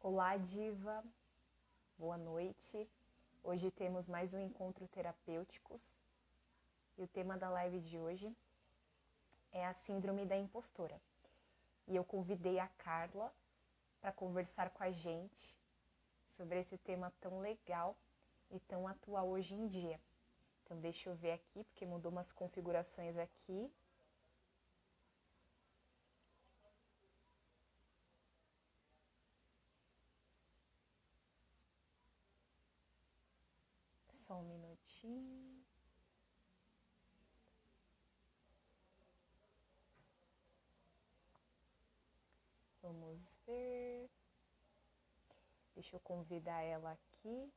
Olá, diva. Boa noite. Hoje temos mais um encontro terapêuticos e o tema da live de hoje é a síndrome da impostora. E eu convidei a Carla para conversar com a gente sobre esse tema tão legal e tão atual hoje em dia. Então deixa eu ver aqui, porque mudou umas configurações aqui. Só um minutinho. Vamos ver. Deixa eu convidar ela aqui.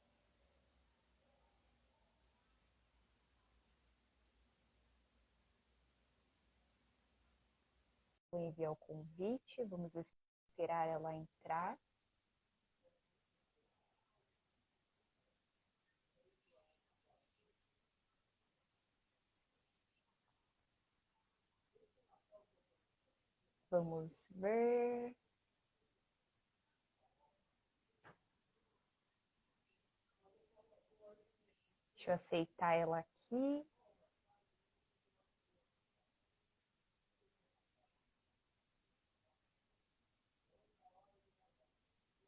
Vou enviar o convite. Vamos esperar ela entrar. Vamos ver. Deixa eu aceitar ela aqui.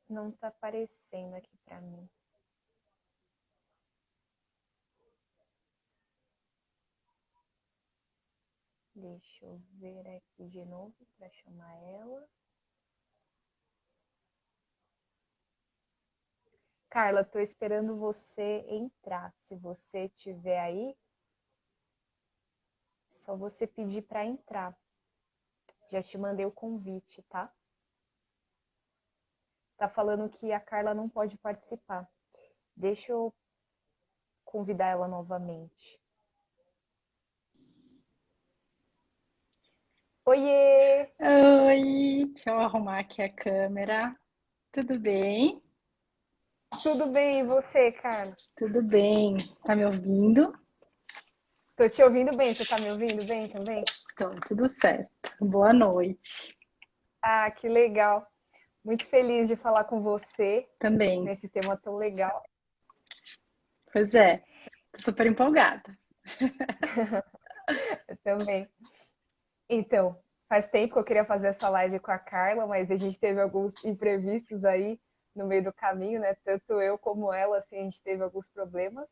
Não tá aparecendo aqui para mim. Deixa eu ver aqui de novo para chamar ela. Carla, tô esperando você entrar. Se você estiver aí, só você pedir para entrar. Já te mandei o convite, tá? Tá falando que a Carla não pode participar. Deixa eu convidar ela novamente. Oiê! Oi, deixa eu arrumar aqui a câmera. Tudo bem? Tudo bem, e você, Carla? Tudo bem. Tá me ouvindo? Tô te ouvindo bem, você tá me ouvindo bem também? Então, tudo certo. Boa noite. Ah, que legal. Muito feliz de falar com você Também. nesse tema tão legal. Pois é, tô super empolgada. Eu também. Então, faz tempo que eu queria fazer essa live com a Carla, mas a gente teve alguns imprevistos aí no meio do caminho, né? Tanto eu como ela, assim, a gente teve alguns problemas,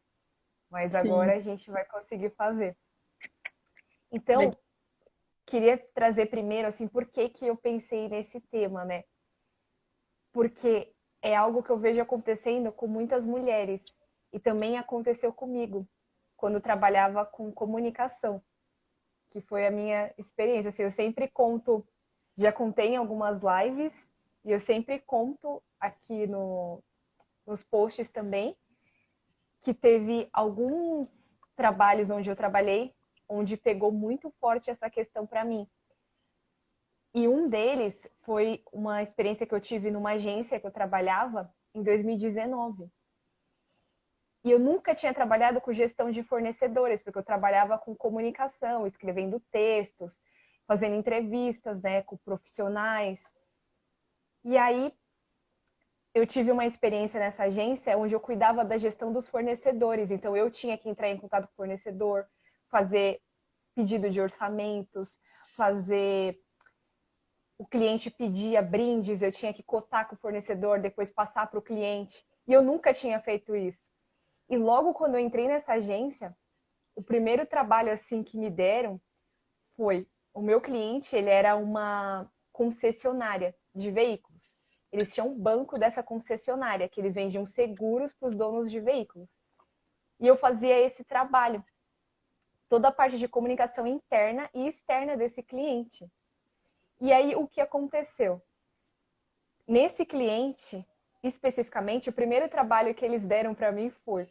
mas agora Sim. a gente vai conseguir fazer. Le- Então, queria trazer primeiro, assim, por que que eu pensei nesse tema, né? Porque é algo que eu vejo acontecendo com muitas mulheres e também aconteceu comigo quando eu trabalhava com comunicação, que foi a minha experiência. Assim, eu sempre conto, já contei em algumas lives e eu sempre conto aqui nos posts também que teve alguns trabalhos onde eu trabalhei, onde pegou muito forte essa questão para mim. E um deles foi uma experiência que eu tive numa agência que eu trabalhava em 2019. E eu nunca tinha trabalhado com gestão de fornecedores, porque eu trabalhava com comunicação, escrevendo textos, fazendo entrevistas, né, com profissionais. E aí eu tive uma experiência nessa agência onde eu cuidava da gestão dos fornecedores. Então eu tinha que entrar em contato com o fornecedor, fazer pedido de orçamentos, fazer o cliente pedia brindes, eu tinha que cotar com o fornecedor, depois passar para o cliente. E eu nunca tinha feito isso. E logo quando eu entrei nessa agência, o primeiro trabalho assim que me deram foi o meu cliente, ele era uma concessionária de veículos. Eles tinham um banco dessa concessionária, que eles vendiam seguros para os donos de veículos. E eu fazia esse trabalho, toda a parte de comunicação interna e externa desse cliente. E aí o que aconteceu? Nesse cliente, especificamente, o primeiro trabalho que eles deram para mim foi: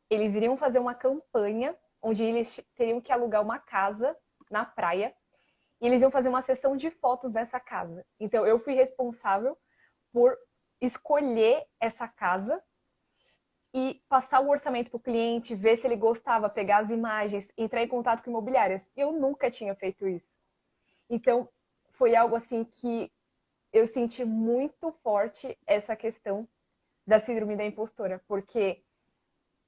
eles iriam fazer uma campanha onde eles teriam que alugar uma casa na praia e eles iam fazer uma sessão de fotos nessa casa. Então, eu fui responsável por escolher essa casa e passar o orçamento para o cliente, ver se ele gostava, pegar as imagens, entrar em contato com imobiliárias. Eu nunca tinha feito isso. Então, foi algo assim que eu senti muito forte essa questão da síndrome da impostora, porque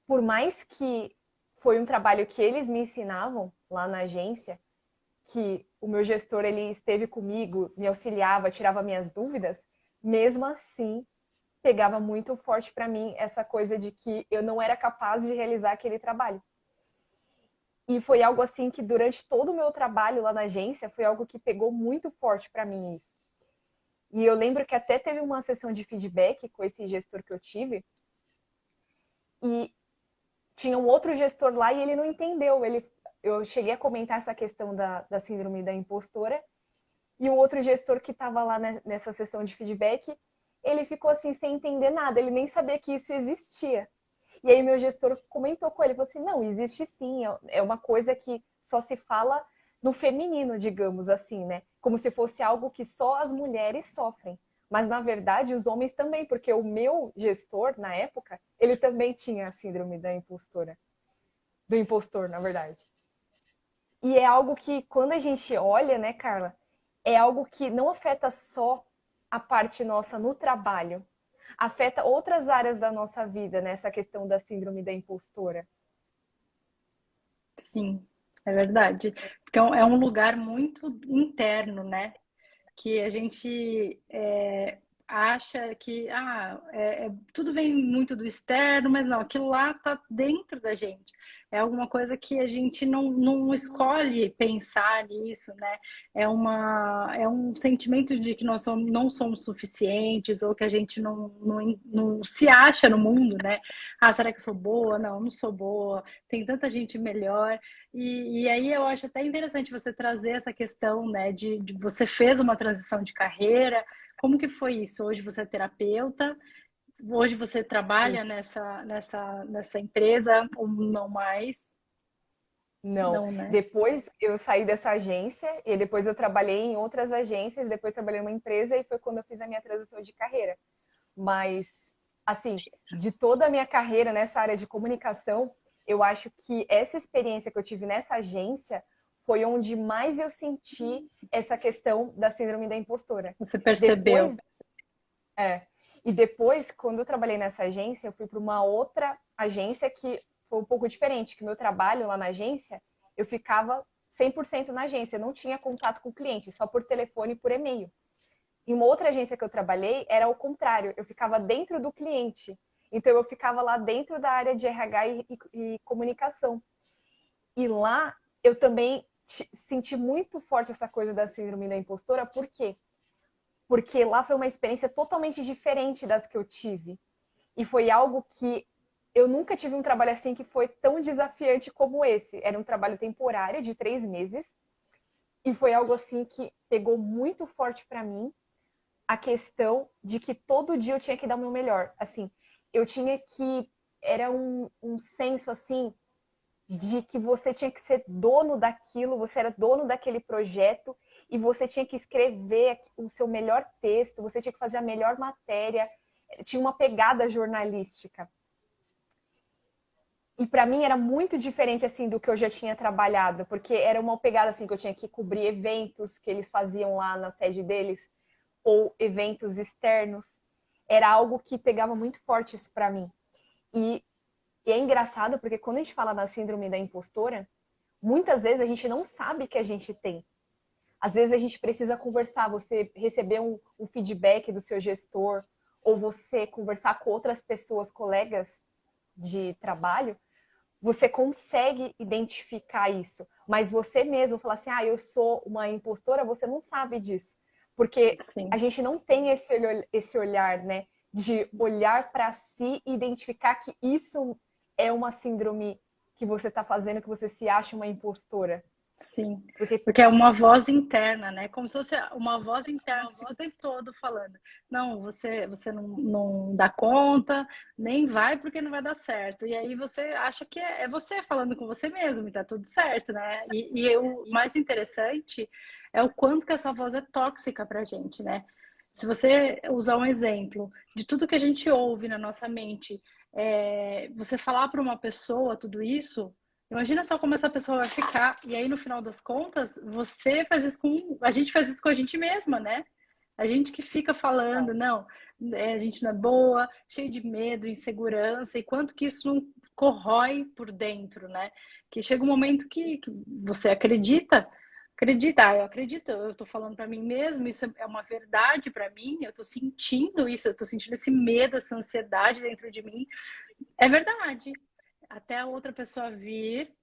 por mais que foi um trabalho que eles me ensinavam lá na agência, que o meu gestor ele esteve comigo, me auxiliava, tirava minhas dúvidas, mesmo assim pegava muito forte para mim essa coisa de que eu não era capaz de realizar aquele trabalho. E foi algo assim que durante todo o meu trabalho lá na agência foi algo que pegou muito forte para mim isso. E eu lembro que até teve uma sessão de feedback com esse gestor que eu tive e tinha um outro gestor lá e ele não entendeu. Eu cheguei a comentar essa questão da síndrome da impostora e o outro gestor que estava lá nessa sessão de feedback, ele ficou assim sem entender nada, ele nem sabia que isso existia. E aí meu gestor comentou com ele, falou assim, não, existe sim, é uma coisa que só se fala no feminino, digamos assim, né? Como se fosse algo que só as mulheres sofrem. Mas na verdade os homens também, porque o meu gestor na época, ele também tinha a síndrome da impostora, do impostor, na verdade. E é algo que quando a gente olha, né, Carla, é algo que não afeta só a parte nossa no trabalho, afeta outras áreas da nossa vida, nessa questão da síndrome da impostora. Sim, é verdade. Porque é um lugar muito interno, né? Que a gente acha que tudo vem muito do externo, mas não, aquilo lá está dentro da gente. É alguma coisa que a gente não escolhe pensar nisso, né? É um sentimento de que não somos suficientes ou que a gente não se acha no mundo, né? Ah, será que eu sou boa? Não, não sou boa. Tem tanta gente melhor. E aí eu acho até interessante você trazer essa questão, né, de você fez uma transição de carreira, como que foi isso? Hoje você é terapeuta, hoje você Sim. trabalha nessa empresa ou não mais? Não. Não, né? Depois eu saí dessa agência e depois eu trabalhei em outras agências, depois trabalhei em uma empresa e foi quando eu fiz a minha transição de carreira. Mas, assim, de toda a minha carreira nessa área de comunicação, eu acho que essa experiência que eu tive nessa agência foi onde mais eu senti essa questão da síndrome da impostora. Você percebeu? Depois, é, e depois, quando eu trabalhei nessa agência, eu fui para uma outra agência que foi um pouco diferente, que o meu trabalho lá na agência, eu ficava 100% na agência, eu não tinha contato com o cliente, só por telefone e por e-mail. Em uma outra agência que eu trabalhei, era o contrário, eu ficava dentro do cliente. Então, eu ficava lá dentro da área de RH e comunicação. E lá, eu também senti muito forte essa coisa da síndrome da impostora, por quê? Porque lá foi uma experiência totalmente diferente das que eu tive. E foi algo que eu nunca tive um trabalho assim que foi tão desafiante como esse. Era um trabalho temporário de 3 meses. E foi algo assim que pegou muito forte para mim a questão de que todo dia eu tinha que dar o meu melhor. Assim, eu tinha que. Era um senso assim de que você tinha que ser dono daquilo, você era dono daquele projeto e você tinha que escrever o seu melhor texto, você tinha que fazer a melhor matéria, tinha uma pegada jornalística. E para mim era muito diferente assim do que eu já tinha trabalhado, porque era uma pegada assim que eu tinha que cobrir eventos que eles faziam lá na sede deles ou eventos externos. Era algo que pegava muito forte isso para mim. E, e é engraçado porque quando a gente fala da síndrome da impostora, muitas vezes a gente não sabe que a gente tem. Às vezes a gente precisa conversar, você receber um feedback do seu gestor, ou você conversar com outras pessoas, colegas de trabalho, você consegue identificar isso. Mas você mesmo falar assim, ah, eu sou uma impostora, você não sabe disso. Porque a Sim. gente não tem esse olhar, né? De olhar para si e identificar que isso é uma síndrome que você está fazendo, que você se acha uma impostora. Sim, Porque porque é uma voz interna, né? Como se fosse uma voz interna que fica o tempo todo falando: não, você não dá conta, nem vai porque não vai dar certo. E aí você acha que é você falando com você mesmo e tá tudo certo, né? E o mais interessante é o quanto que essa voz é tóxica pra gente, né? Se você usar um exemplo de tudo que a gente ouve na nossa mente, você falar para uma pessoa tudo isso. Imagina só como essa pessoa vai ficar. E aí, no final das contas, você faz isso com. A gente faz isso com a gente mesma, né? A gente que fica falando, não, a gente não é boa, cheio de medo, insegurança, e quanto que isso não corrói por dentro, né? Que chega um momento que você acredita, eu acredito, eu tô falando para mim mesmo, isso é uma verdade para mim, eu tô sentindo isso, eu tô sentindo esse medo, essa ansiedade dentro de mim. É verdade. Até a outra pessoa vir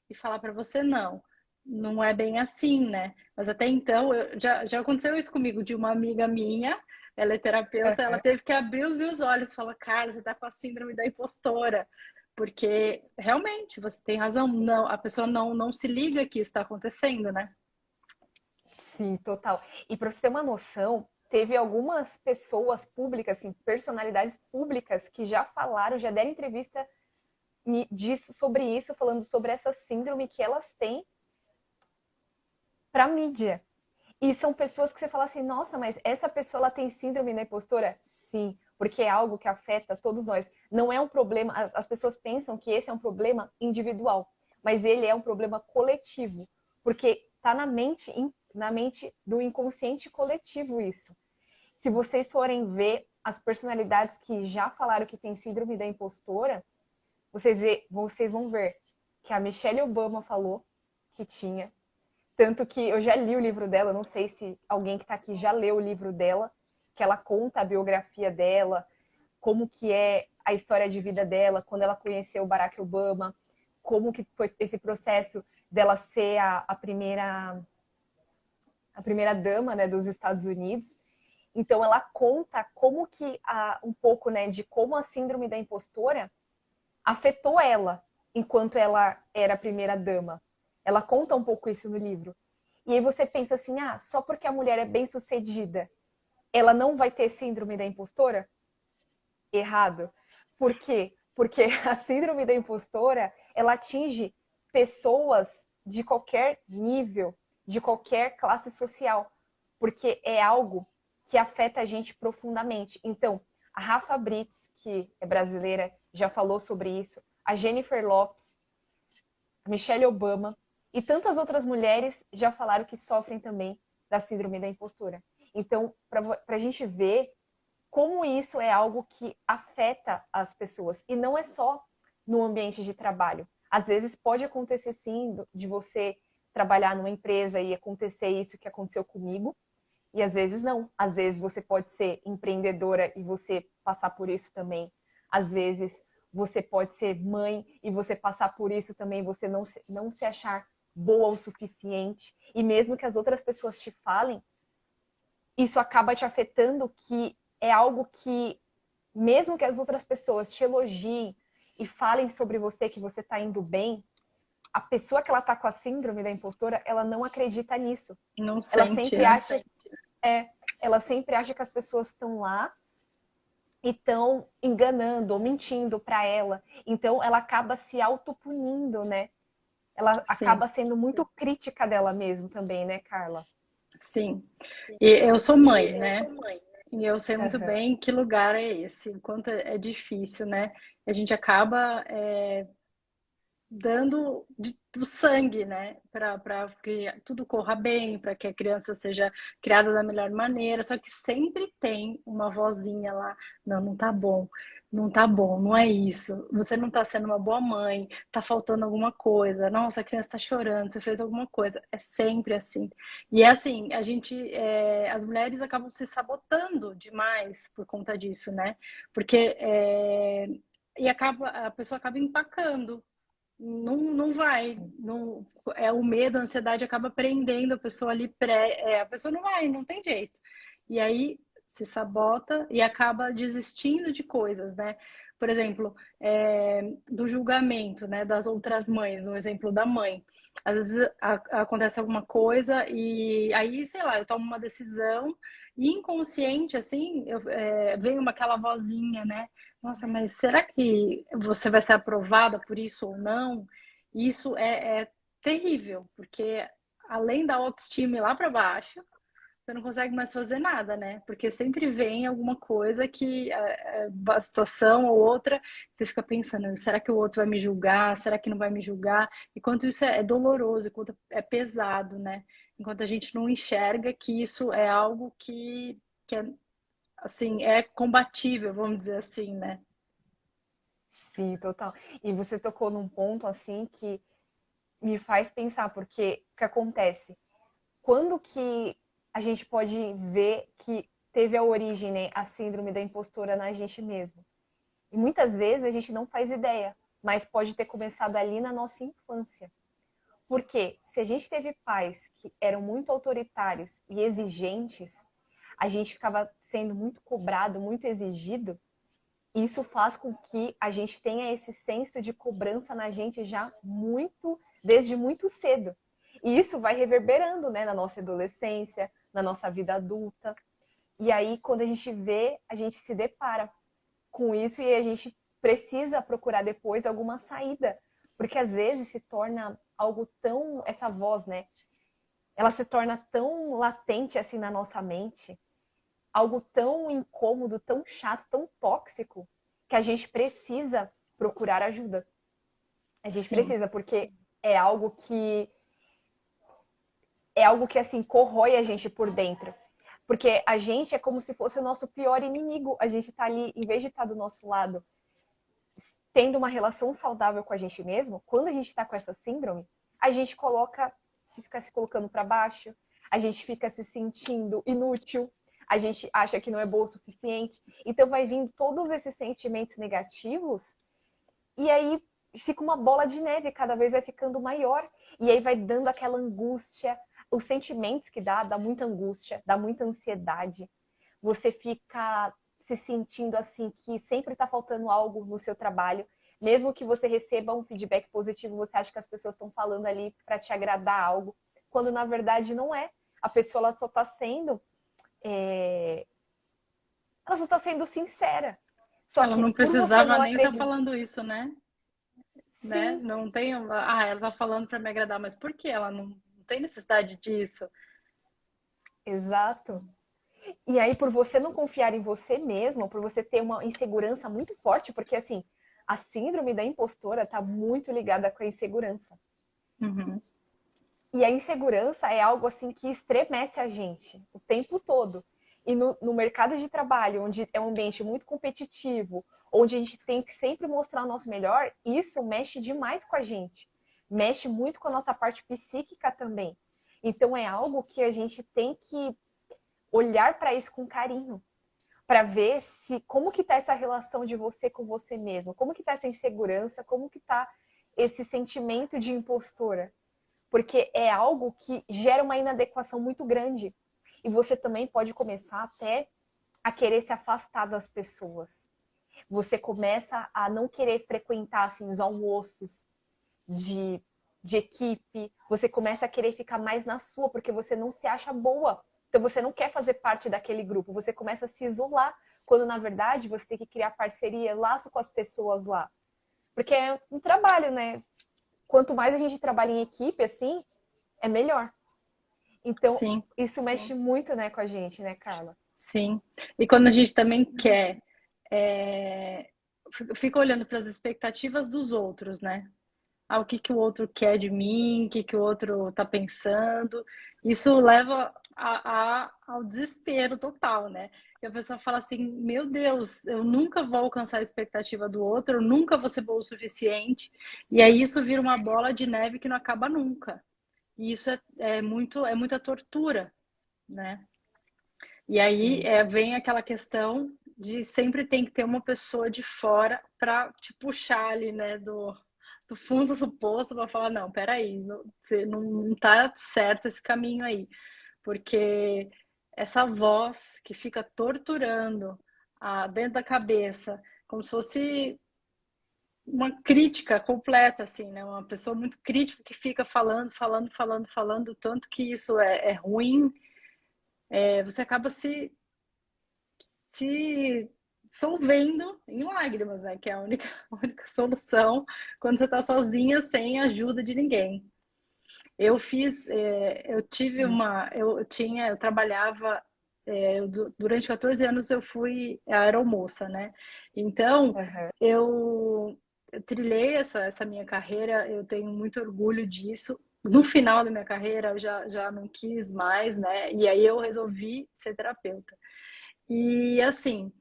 e falar para você, não, não é bem assim, né? Mas até então, já aconteceu isso comigo, de uma amiga minha, ela é terapeuta, ela Aham. teve que abrir os meus olhos, falar, cara, você tá com a síndrome da impostora. Porque realmente você tem razão, não, a pessoa não se liga que isso está acontecendo, né? Sim, total. E para você ter uma noção, teve algumas pessoas públicas, assim, personalidades públicas que já falaram, já deram entrevista disso, sobre isso, falando sobre essa síndrome que elas têm para mídia. E são pessoas que você fala assim, nossa, mas essa pessoa ela tem síndrome da impostora? Sim, porque é algo que afeta todos nós. Não é um problema, as pessoas pensam que esse é um problema individual, mas ele é um problema coletivo, porque está na mente do inconsciente coletivo isso. Se vocês forem ver as personalidades que já falaram que tem síndrome da impostora, vocês vão ver que a Michelle Obama falou que tinha, tanto que eu já li o livro dela, não sei se alguém que está aqui já leu o livro dela, que ela conta a biografia dela, como que é a história de vida dela, quando ela conheceu o Barack Obama, como que foi esse processo dela ser a primeira dama, né, dos Estados Unidos. Então ela conta como que um pouco, né, de como a síndrome da impostora afetou ela enquanto ela era a primeira dama. Ela conta um pouco isso no livro. E aí você pensa assim, ah, só porque a mulher é bem sucedida, ela não vai ter síndrome da impostora? Errado. Por quê? Porque a síndrome da impostora, ela atinge pessoas de qualquer nível, de qualquer classe social, porque é algo que afeta a gente profundamente. Então, a Rafa Brits, que é brasileira, já falou sobre isso, a Jennifer Lopes, a Michelle Obama e tantas outras mulheres já falaram que sofrem também da síndrome da impostora. Então, para a gente ver como isso é algo que afeta as pessoas. E não é só no ambiente de trabalho. Às vezes pode acontecer sim de você trabalhar numa empresa e acontecer isso que aconteceu comigo, e às vezes não. Às vezes você pode ser empreendedora e você passar por isso também. Às vezes você pode ser mãe e você passar por isso também, você não se achar boa o suficiente. E mesmo que as outras pessoas te falem, isso acaba te afetando, que é algo que, mesmo que as outras pessoas te elogiem e falem sobre você que você está indo bem, a pessoa que ela tá com a síndrome da impostora, ela não acredita nisso. Não Ela sente, sempre né? acha, ela sempre acha que as pessoas estão lá e estão enganando ou mentindo para ela. Então ela acaba se autopunindo, né? Ela Sim, acaba sendo muito crítica dela mesma também, né, Carla? sim. E eu sou mãe, né? E eu sei muito Uhum. bem que lugar é esse, o quanto é difícil, né? A gente acaba dando do sangue, né? Para que tudo corra bem, para que a criança seja criada da melhor maneira. Só que sempre tem uma vozinha lá, não, não tá bom. Não tá bom, não é isso. Você não tá sendo uma boa mãe, tá faltando alguma coisa. Nossa, a criança tá chorando, você fez alguma coisa. É sempre assim. E é assim, as mulheres acabam se sabotando demais por conta disso, né? Porque a pessoa acaba empacando, não vai. Não, o medo, a ansiedade acaba prendendo a pessoa ali, a pessoa não vai, não tem jeito. E aí se sabota e acaba desistindo de coisas, né? Por exemplo, do julgamento, né, das outras mães, no exemplo da mãe. Às vezes acontece alguma coisa e aí, sei lá, eu tomo uma decisão e inconsciente, assim, vem aquela vozinha, né? Nossa, mas será que você vai ser aprovada por isso ou não? Isso é terrível, porque além da autoestima ir lá para baixo, você não consegue mais fazer nada, né? Porque sempre vem alguma coisa que a situação ou outra, você fica pensando, será que o outro vai me julgar? Será que não vai me julgar? Enquanto isso é doloroso, enquanto é pesado, né? Enquanto a gente não enxerga que isso é algo que é, assim, é combatível, vamos dizer assim, né? Sim, total. E você tocou num ponto assim que me faz pensar, porque o que acontece? Quando que a gente pode ver que teve a origem, né, a síndrome da impostora na gente mesmo? E muitas vezes a gente não faz ideia, mas pode ter começado ali na nossa infância. Porque se a gente teve pais que eram muito autoritários e exigentes, a gente ficava sendo muito cobrado, muito exigido, isso faz com que a gente tenha esse senso de cobrança na gente já desde muito cedo. E isso vai reverberando, né, na nossa adolescência, na nossa vida adulta. E aí, quando a gente vê, a gente se depara com isso e a gente precisa procurar depois alguma saída. Porque às vezes se torna algo tão, essa voz, né? Ela se torna tão latente assim na nossa mente, algo tão incômodo, tão chato, tão tóxico, que a gente precisa procurar ajuda. A gente Sim, precisa, porque é algo que é algo que assim corrói a gente por dentro. Porque a gente é como se fosse o nosso pior inimigo. A gente tá ali, em vez de estar do nosso lado, tendo uma relação saudável com a gente mesmo, quando a gente está com essa síndrome, a gente fica se colocando para baixo, a gente fica se sentindo inútil, a gente acha que não é boa o suficiente. Então vai vindo todos esses sentimentos negativos e aí fica uma bola de neve, cada vez vai ficando maior. E aí vai dando aquela angústia, os sentimentos que dá muita angústia, dá muita ansiedade. Você fica se sentindo assim que sempre está faltando algo no seu trabalho. Mesmo que você receba um feedback positivo, você acha que as pessoas estão falando ali para te agradar algo, quando na verdade não é. A pessoa ela só está sendo, ela só está sendo sincera. Só ela que não por você precisava não nem estar acreditar, falando isso, né? sim, Não tem, ela tá falando para me agradar, mas por que ela não tem necessidade disso? exato. E aí, por você não confiar em você mesmo, por você ter uma insegurança muito forte, porque assim, a síndrome da impostora está muito ligada com a insegurança. Uhum. E a insegurança é algo assim que estremece a gente o tempo todo. E no mercado de trabalho, onde é um ambiente muito competitivo, onde a gente tem que sempre mostrar o nosso melhor, isso mexe demais com a gente. Mexe muito com a nossa parte psíquica também. Então é algo que a gente tem que olhar para isso com carinho, para ver se como que tá essa relação de você com você mesmo, como que tá essa insegurança, como que tá esse sentimento de impostora, porque é algo que gera uma inadequação muito grande. E você também pode começar até a querer se afastar das pessoas. Você começa a não querer frequentar assim, os almoços de, de equipe, você começa a querer ficar mais na sua, porque você não se acha boa. Então você não quer fazer parte daquele grupo, você começa a se isolar, quando na verdade você tem que criar parceria, laço com as pessoas lá. Porque é um trabalho, né? Quanto mais a gente trabalha em equipe, assim, é melhor. Então, Sim, isso mexe muito, né, com a gente, né, Carla? sim. E quando a gente também quer, é, fica olhando para as expectativas dos outros, né? O que que o outro quer de mim, o que que o outro está pensando. Isso leva ao desespero total, né? E a pessoa fala assim: meu Deus, eu nunca vou alcançar a expectativa do outro, eu nunca vou ser boa o suficiente. E aí isso vira uma bola de neve que não acaba nunca. E isso é muita tortura, né? E aí Sim. vem aquela questão de sempre tem que ter uma pessoa de fora para te puxar ali, né, do fundo do poço para falar, não, peraí, você não tá certo esse caminho aí. Porque essa voz que fica torturando dentro da cabeça, como se fosse uma crítica completa, assim, né? Uma pessoa muito crítica que fica falando, o tanto que isso é ruim, você acaba se solvendo em lágrimas, né? Que é a única, a única solução quando você está sozinha, sem ajuda de ninguém. Eu tive eu trabalhava, durante 14 anos eu fui aeromoça, né? Então, Uhum. eu trilhei essa minha carreira, eu tenho muito orgulho disso. No final da minha carreira, eu já não quis mais, né? E aí eu resolvi ser terapeuta. E assim,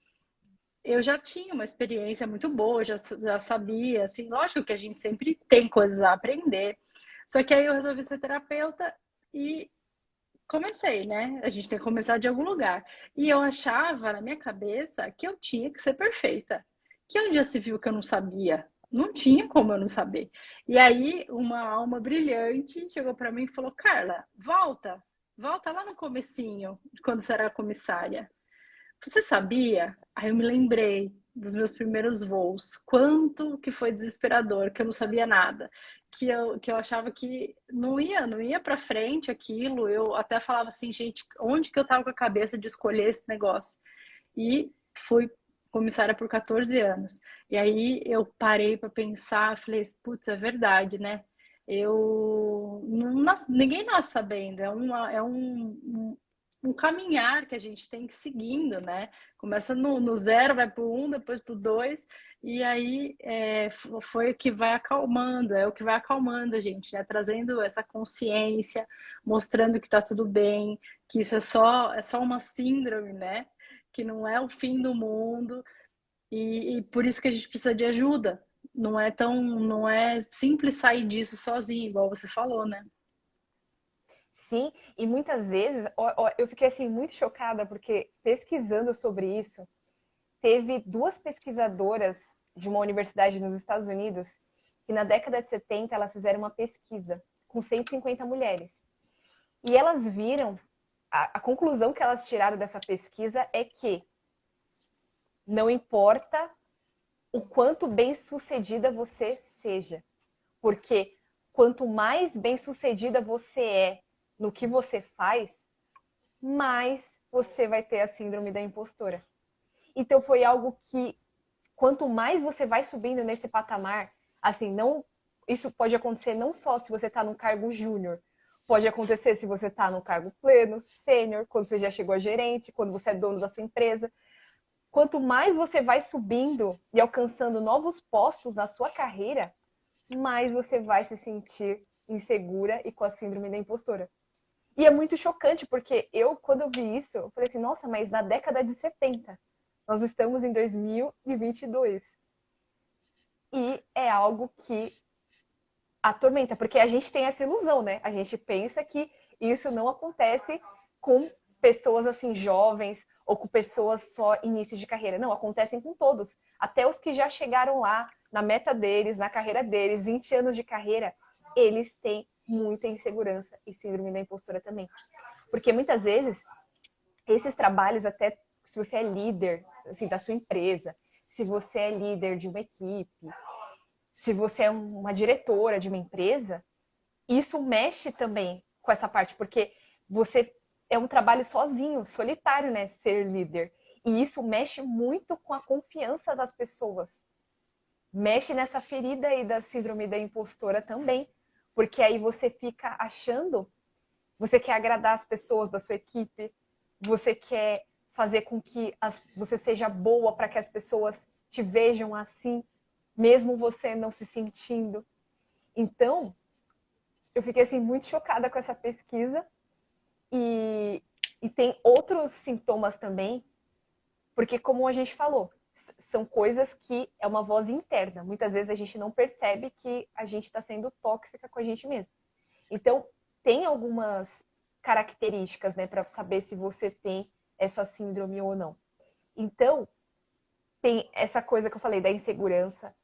eu já tinha uma experiência muito boa, já sabia, assim, lógico que a gente sempre tem coisas a aprender. Só que aí eu resolvi ser terapeuta e comecei, né? A gente tem que começar de algum lugar. E eu achava na minha cabeça que eu tinha que ser perfeita. Que onde já se viu que eu não sabia? Não tinha como eu não saber. E aí uma alma brilhante chegou para mim e falou: "Carla, volta lá no comecinho, quando você era comissária. Você sabia?" Aí eu me lembrei dos meus primeiros voos, quanto que foi desesperador, que eu não sabia nada, que eu achava que não ia para frente aquilo. Eu até falava assim, gente, onde que eu tava com a cabeça de escolher esse negócio? E fui comissária por 14 anos. E aí eu parei para pensar, falei, putz, é verdade, né? Ninguém nasce sabendo, um caminhar que a gente tem que ir seguindo, né? Começa no zero, vai para o um, depois para o dois, e aí foi o que vai acalmando, é o que vai acalmando a gente, né? Trazendo essa consciência, mostrando que está tudo bem, que isso é só uma síndrome, né? Que não é o fim do mundo, e por isso que a gente precisa de ajuda. Não é simples sair disso sozinho, igual você falou, né? Sim, e muitas vezes eu fiquei assim muito chocada porque pesquisando sobre isso, teve duas pesquisadoras de uma universidade nos Estados Unidos que na década de 70 elas fizeram uma pesquisa com 150 mulheres. E elas viram, a conclusão que elas tiraram dessa pesquisa é que não importa o quanto bem-sucedida você seja, porque quanto mais bem-sucedida você é no que você faz, mais você vai ter a síndrome da impostora. Então foi algo que quanto mais você vai subindo nesse patamar, assim, não isso pode acontecer não só se você está no cargo júnior, pode acontecer se você está no cargo pleno, sênior, quando você já chegou a gerente, quando você é dono da sua empresa. Quanto mais você vai subindo e alcançando novos postos na sua carreira, mais você vai se sentir insegura e com a síndrome da impostora. E é muito chocante, porque quando eu vi isso, eu falei assim, nossa, mas na década de 70, nós estamos em 2022. E é algo que atormenta, porque a gente tem essa ilusão, né? A gente pensa que isso não acontece com pessoas assim jovens ou com pessoas só início de carreira. Não, acontecem com todos. Até os que já chegaram lá na meta deles, na carreira deles, 20 anos de carreira, eles têm muita insegurança e síndrome da impostora também. Porque muitas vezes esses trabalhos, até se você é líder assim, da sua empresa, se você é líder de uma equipe, se você é uma diretora de uma empresa, isso mexe também com essa parte, porque você é um trabalho sozinho, solitário, né? Ser líder. E isso mexe muito com a confiança das pessoas. Mexe nessa ferida aí da síndrome da impostora também. Porque aí você fica achando, você quer agradar as pessoas da sua equipe, você quer fazer com que você seja boa para que as pessoas te vejam assim, mesmo você não se sentindo. Então, eu fiquei assim muito chocada com essa pesquisa e tem outros sintomas também, porque como a gente falou, são coisas que é uma voz interna. Muitas vezes a gente não percebe que a gente está sendo tóxica com a gente mesmo. Então, tem algumas características, né, para saber se você tem essa síndrome ou não. Então, tem essa coisa que eu falei da insegurança,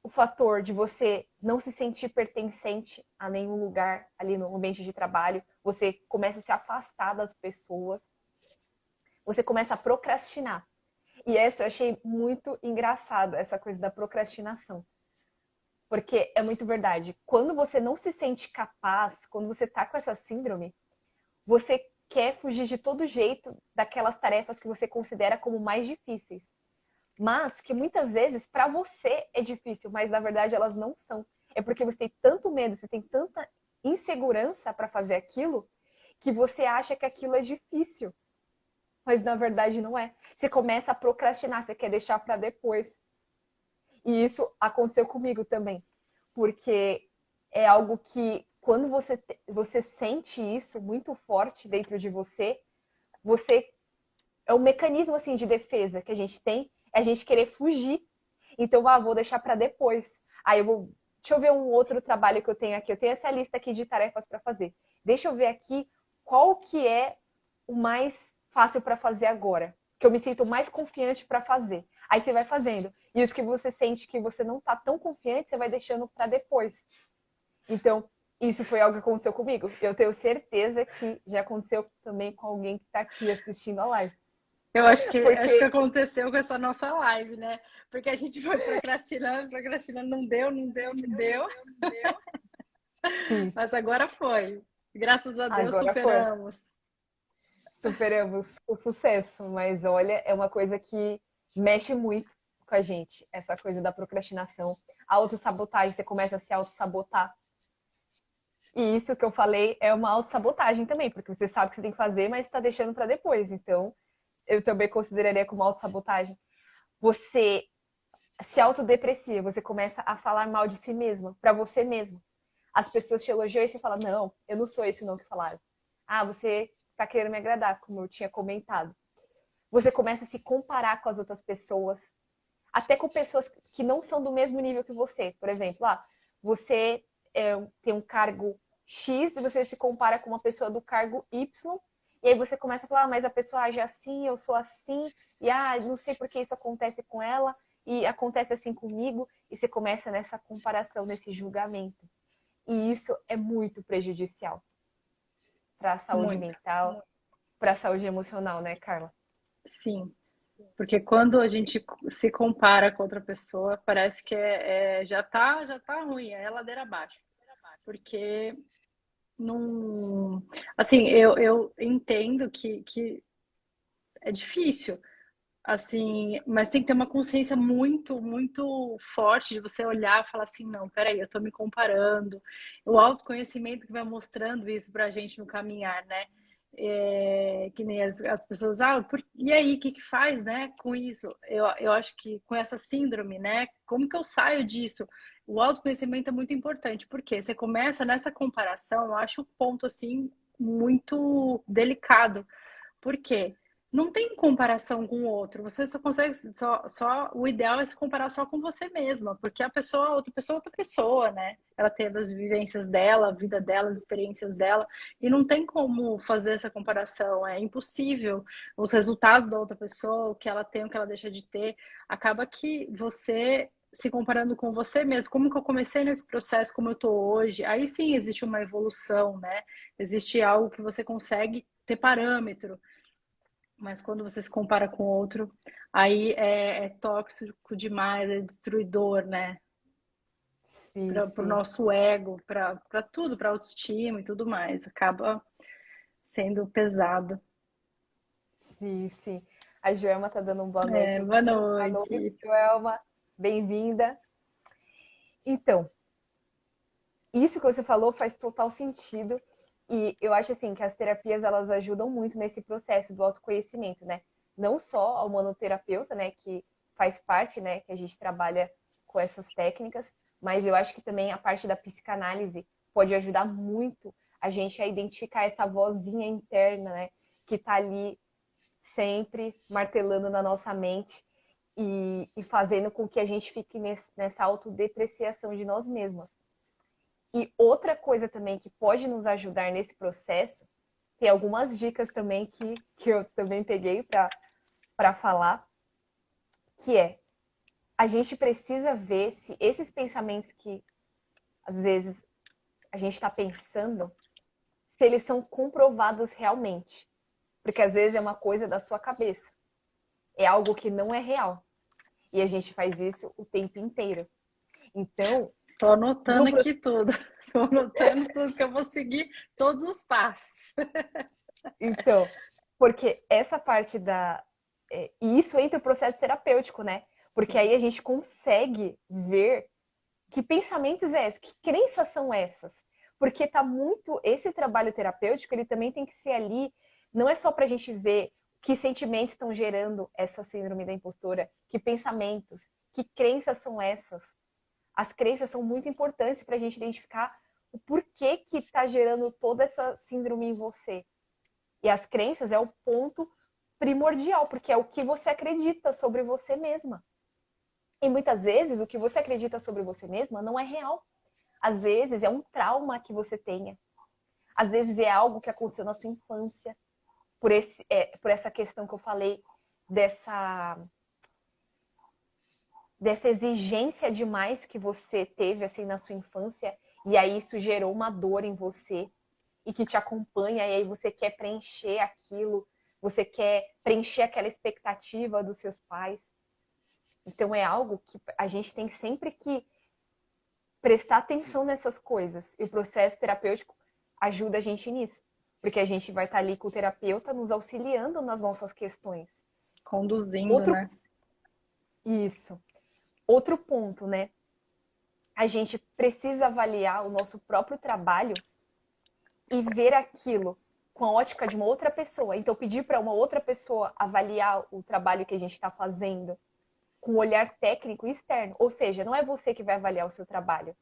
o fator de você não se sentir pertencente a nenhum lugar ali no ambiente de trabalho, você começa a se afastar das pessoas, você começa a procrastinar. E essa eu achei muito engraçado, essa coisa da procrastinação. Porque é muito verdade. Quando você não se sente capaz, quando você tá com essa síndrome, você quer fugir de todo jeito daquelas tarefas que você considera como mais difíceis. Mas que muitas vezes para você é difícil, mas na verdade elas não são. É porque você tem tanto medo, você tem tanta insegurança para fazer aquilo que você acha que aquilo é difícil. Mas na verdade não é. Você começa a procrastinar, você quer deixar para depois. E isso aconteceu comigo também. Porque é algo que, quando você sente isso muito forte dentro de você, é um mecanismo assim de defesa que a gente tem, é a gente querer fugir. Então, vou deixar para depois. Aí deixa eu ver um outro trabalho que eu tenho aqui. Eu tenho essa lista aqui de tarefas para fazer. Deixa eu ver aqui qual que é o mais fácil para fazer agora, que eu me sinto mais confiante para fazer. Aí você vai fazendo. E os que você sente que você não tá tão confiante, você vai deixando para depois. Então, isso foi algo que aconteceu comigo. Eu tenho certeza que já aconteceu também com alguém que está aqui assistindo a live. Eu acho que Porque aconteceu com essa nossa live, né? Porque a gente foi procrastinando, não deu. sim, Mas agora foi. Graças a Deus agora foi. superamos. Superamos o sucesso, mas olha, é uma coisa que mexe muito com a gente, essa coisa da procrastinação. A autossabotagem, você começa a se autossabotar. E isso que eu falei é uma autossabotagem também, porque você sabe que você tem que fazer, mas está deixando para depois. Então, eu também consideraria como autossabotagem. Você se autodeprecia, você começa a falar mal de si mesma, para você mesma. As pessoas te elogiam e você fala, não, eu não sou esse não que falaram. Ah, você tá querendo me agradar, como eu tinha comentado. Você começa a se comparar com as outras pessoas, até com pessoas que não são do mesmo nível que você. Por exemplo, você tem um cargo X e você se compara com uma pessoa do cargo Y, e aí você começa a falar, mas a pessoa age assim, eu sou assim, e não sei por que isso acontece com ela, e acontece assim comigo, e você começa nessa comparação, nesse julgamento. E isso é muito prejudicial para a saúde Muito. mental, para a saúde emocional, né, Carla? Sim. Porque quando a gente se compara com outra pessoa, parece que já tá ruim, é ladeira abaixo. Porque não. Assim, eu entendo que é difícil, assim, mas tem que ter uma consciência muito forte de você olhar e falar assim, não, peraí, eu tô me comparando. O autoconhecimento que vai mostrando isso pra gente no caminhar, né? Que nem as pessoas, e aí, o que faz, né, com isso? Eu acho que com essa síndrome, né, como que eu saio disso? O autoconhecimento é muito importante, porque você começa nessa comparação, eu acho o ponto, assim, muito delicado. Por quê? Não tem comparação com o outro. Você só consegue, o ideal é se comparar só com você mesma, porque a outra pessoa é outra pessoa, né? Ela tem as vivências dela, a vida dela, as experiências dela, e não tem como fazer essa comparação. É impossível. Os resultados da outra pessoa, o que ela tem, o que ela deixa de ter, acaba que você se comparando com você mesmo, como que eu comecei nesse processo, como eu tô hoje, aí sim existe uma evolução, né? Existe algo que você consegue ter parâmetro. Mas quando você se compara com outro, aí é tóxico demais, é destruidor, né? Sim, Para o sim. nosso ego, para tudo, para autoestima e tudo mais. Acaba sendo pesado. Sim, sim. A Joelma tá dando uma boa noite Boa aqui. Boa noite, noite. Joelma. Bem-vinda. Então, isso que você falou faz total sentido. E eu acho assim que as terapias elas ajudam muito nesse processo do autoconhecimento, né? Não só ao manoterapeuta, né, que faz parte, né, que a gente trabalha com essas técnicas, mas eu acho que também a parte da psicanálise pode ajudar muito a gente a identificar essa vozinha interna, né, que tá ali sempre martelando na nossa mente e fazendo com que a gente fique nessa autodepreciação de nós mesmas. E outra coisa também que pode nos ajudar nesse processo, tem algumas dicas também que eu também peguei para falar, que é a gente precisa ver se esses pensamentos que às vezes a gente está pensando, se eles são comprovados realmente. Porque às vezes é uma coisa da sua cabeça. É algo que não é real. E a gente faz isso o tempo inteiro. Então, Tô anotando no aqui tudo. Tô anotando tudo que eu vou seguir todos os passos. Então, porque essa parte e isso entra o processo terapêutico, né? Porque aí a gente consegue ver que pensamentos é esse, que crenças são essas. Porque tá muito... Esse trabalho terapêutico, ele também tem que ser ali, não é só pra gente ver que sentimentos estão gerando essa síndrome da impostora, que pensamentos, que crenças são essas. As crenças são muito importantes pra gente identificar o porquê que tá gerando toda essa síndrome em você. E as crenças é o ponto primordial, porque é o que você acredita sobre você mesma. E muitas vezes o que você acredita sobre você mesma não é real. Às vezes é um trauma que você tenha. Às vezes é algo que aconteceu na sua infância. Por essa questão que eu falei, dessa exigência demais que você teve assim na sua infância. E aí isso gerou uma dor em você. E que te acompanha. E aí você quer preencher aquilo. Você quer preencher aquela expectativa dos seus pais. Então é algo que a gente tem sempre que prestar atenção nessas coisas. E o processo terapêutico ajuda a gente nisso. Porque a gente vai estar ali com o terapeuta nos auxiliando nas nossas questões. Conduzindo, né? Isso. Outro ponto, né? A gente precisa avaliar o nosso próprio trabalho e ver aquilo com a ótica de uma outra pessoa. Então, pedir para uma outra pessoa avaliar o trabalho que a gente está fazendo com um olhar técnico externo. Ou seja, não é você que vai avaliar o seu trabalho.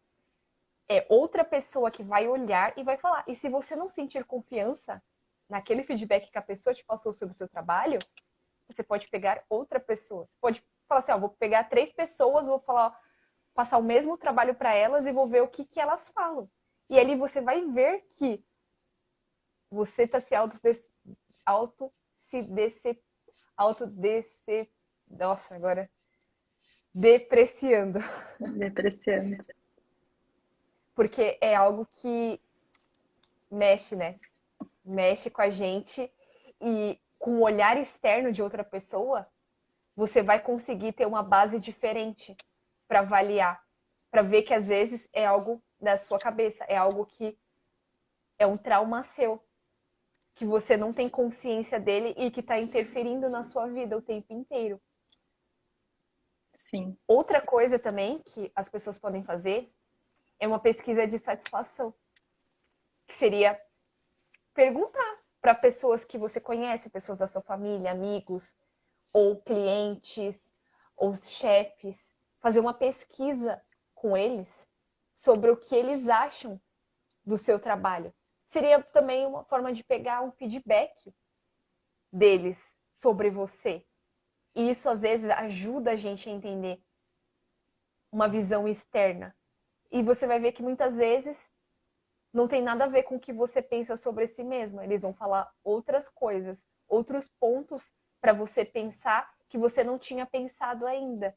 É outra pessoa que vai olhar e vai falar. E se você não sentir confiança naquele feedback que a pessoa te passou sobre o seu trabalho, você pode pegar outra pessoa. Você pode falar assim, ó, vou pegar 3 pessoas, vou passar o mesmo trabalho para elas e vou ver o que elas falam. E ali você vai ver que você está se nossa, agora depreciando. Depreciando. Porque é algo que mexe, né? Mexe com a gente e com o olhar externo de outra pessoa, você vai conseguir ter uma base diferente para avaliar, para ver que às vezes é algo da sua cabeça, é algo que é um trauma seu, que você não tem consciência dele e que está interferindo na sua vida o tempo inteiro. Sim. Outra coisa também que as pessoas podem fazer é uma pesquisa de satisfação, que seria perguntar para pessoas que você conhece, pessoas da sua família, amigos, ou clientes, ou chefes, fazer uma pesquisa com eles sobre o que eles acham do seu trabalho. Seria também uma forma de pegar um feedback deles sobre você. E isso às vezes ajuda a gente a entender uma visão externa. E você vai ver que muitas vezes não tem nada a ver com o que você pensa sobre si mesmo. Eles vão falar outras coisas, outros pontos para você pensar que você não tinha pensado ainda.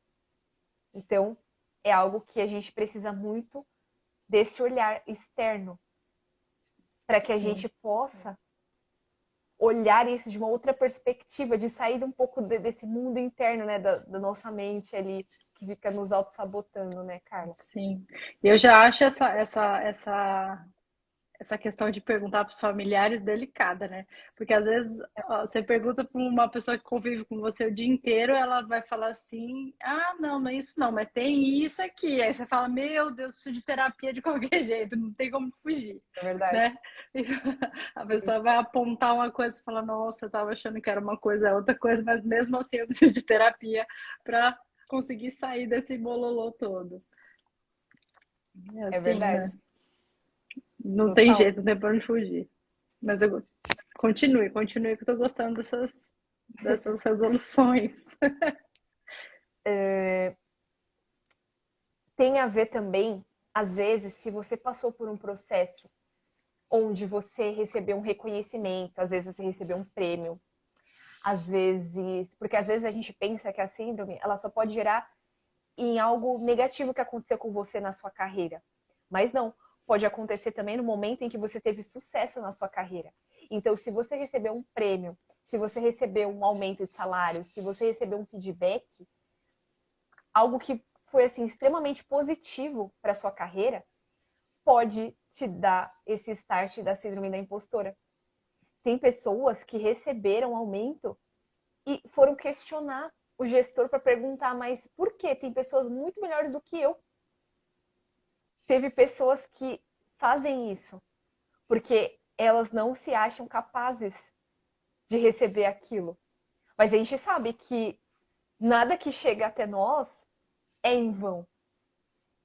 Então, é algo que a gente precisa muito desse olhar externo para que a gente possa olhar isso de uma outra perspectiva, de sair um pouco desse mundo interno, né, da nossa mente ali, que fica nos auto-sabotando, né, Carla? Sim. Eu já acho essa questão de perguntar para os familiares delicada, né? Porque às vezes ó, você pergunta para uma pessoa que convive com você o dia inteiro, ela vai falar assim: ah, não, não é isso não, mas tem isso aqui. Aí você fala: meu Deus, preciso de terapia de qualquer jeito, não tem como fugir, É verdade. né? E a pessoa vai apontar uma coisa e fala: nossa, eu estava achando que era uma coisa, é outra coisa, mas mesmo assim eu preciso de terapia para conseguir sair desse bololô todo. É É assim, verdade. né? Não tem Total. jeito, não tem pra onde fugir. Mas eu continue, que eu tô gostando dessas resoluções. Tem a ver também, às vezes, se você passou por um processo onde você recebeu um reconhecimento, às vezes você recebeu um prêmio, às vezes, porque às vezes a gente pensa que a síndrome, ela só pode gerar em algo negativo que aconteceu com você na sua carreira. Mas não, pode acontecer também no momento em que você teve sucesso na sua carreira. Então, se você recebeu um prêmio, se você recebeu um aumento de salário, se você recebeu um feedback, algo que foi assim extremamente positivo para sua carreira, pode te dar esse start da síndrome da impostora. Tem pessoas que receberam aumento e foram questionar o gestor para perguntar, mas por quê? Tem pessoas muito melhores do que eu. Teve pessoas que fazem isso, porque elas não se acham capazes de receber aquilo. Mas a gente sabe que nada que chega até nós é em vão.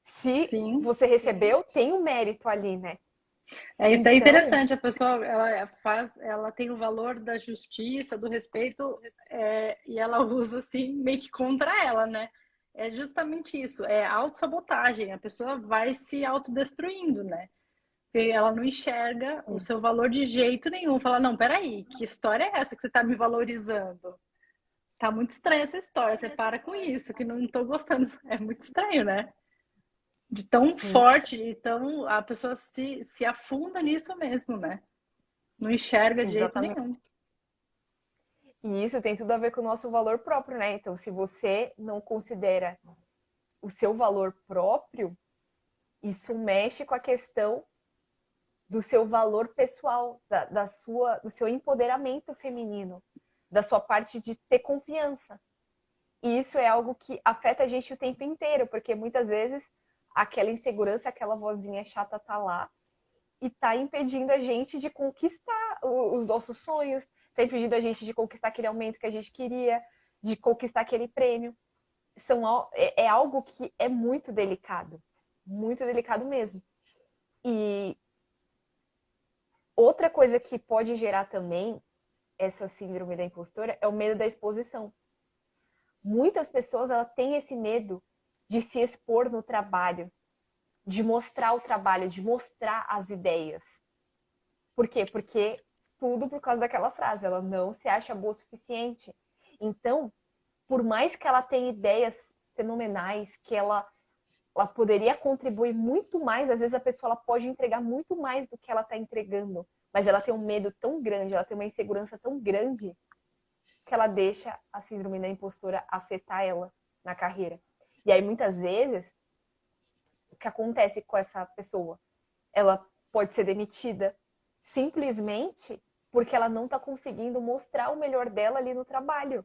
Se Sim. você recebeu, tem um mérito ali, né? É até Então, interessante, a pessoa ela faz, ela tem o valor da justiça, do respeito, e ela usa assim meio que contra ela, né? É justamente isso, é autossabotagem, a pessoa vai se autodestruindo, né? Porque ela não enxerga o seu valor de jeito nenhum. Fala, não, peraí, que história é essa que você tá me valorizando? Tá muito estranha essa história, você para com isso, que não tô gostando. É muito estranho, né? De tão sim, forte, de tão a pessoa se afunda nisso mesmo, né? Não enxerga de jeito nenhum. exatamente. E isso tem tudo a ver com o nosso valor próprio, né? Então, se você não considera o seu valor próprio, isso mexe com a questão do seu valor pessoal, do seu empoderamento feminino, da sua parte de ter confiança. E isso é algo que afeta a gente o tempo inteiro, porque muitas vezes aquela insegurança, aquela vozinha chata tá lá e tá impedindo a gente de conquistar os nossos sonhos, tá impedindo a gente de conquistar aquele aumento que a gente queria, de conquistar aquele prêmio. É algo que é muito delicado mesmo. E outra coisa que pode gerar também essa síndrome da impostora é o medo da exposição. Muitas pessoas ela têm esse medo de se expor no trabalho, de mostrar o trabalho, de mostrar as ideias. Por quê? Porque tudo por causa daquela frase, ela não se acha boa o suficiente. Então, por mais que ela tenha ideias fenomenais, que ela poderia contribuir muito mais, às vezes a pessoa ela pode entregar muito mais do que ela está entregando, mas ela tem um medo tão grande, ela tem uma insegurança tão grande que ela deixa a síndrome da impostora afetar ela na carreira. E aí, muitas vezes, o que acontece com essa pessoa? Ela pode ser demitida simplesmente porque ela não está conseguindo mostrar o melhor dela ali no trabalho.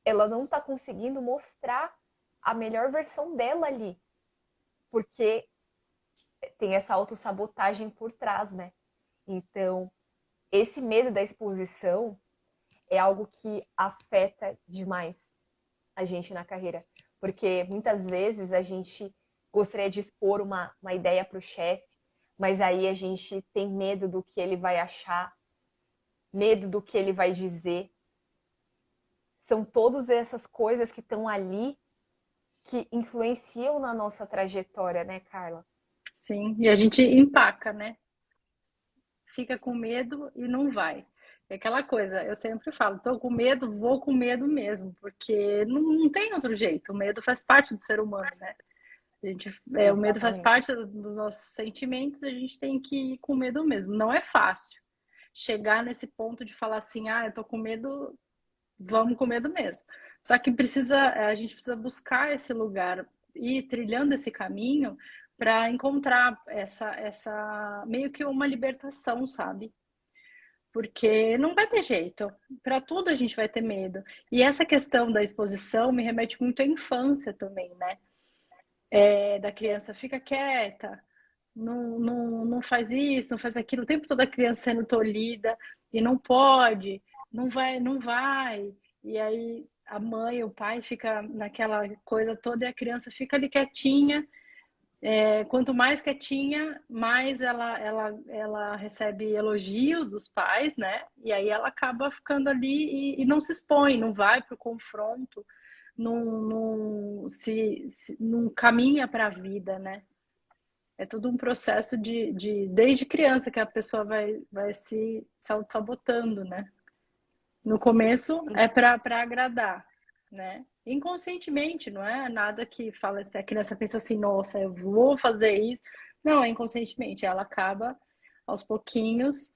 Ela não está conseguindo mostrar a melhor versão dela ali, porque tem essa autossabotagem por trás, né? Então, esse medo da exposição é algo que afeta demais a gente na carreira. Porque muitas vezes a gente gostaria de expor uma ideia para o chefe, mas aí a gente tem medo do que ele vai achar, medo do que ele vai dizer. São todas essas coisas que estão ali que influenciam na nossa trajetória, né, Carla? Sim, e a gente empaca, né? Fica com medo e não vai. É aquela coisa, eu sempre falo, tô com medo, vou com medo mesmo, porque não tem outro jeito. O medo faz parte do ser humano, né? O medo faz Exatamente. parte dos nossos sentimentos, a gente tem que ir com medo mesmo. Não é fácil chegar nesse ponto de falar assim, ah, eu tô com medo, vamos com medo mesmo. Só que a gente precisa buscar esse lugar e trilhando esse caminho para encontrar essa meio que uma libertação, sabe? Porque não vai ter jeito. Para tudo a gente vai ter medo. E essa questão da exposição me remete muito à infância também, né? Da criança fica quieta, não faz isso, não faz aquilo, o tempo todo a criança sendo tolhida e não pode, não vai, não vai. E aí a mãe, o pai fica naquela coisa toda e a criança fica ali quietinha. Quanto mais quietinha, mais ela recebe elogio dos pais, né? E aí ela acaba ficando ali e não se expõe, não vai para o confronto, não caminha para a vida, né? É tudo um processo desde criança que a pessoa vai se auto-sabotando, né? No começo é para agradar, né? Inconscientemente, não é nada que fala assim, a criança pensa assim, nossa, eu vou fazer isso. Não, é inconscientemente, ela acaba aos pouquinhos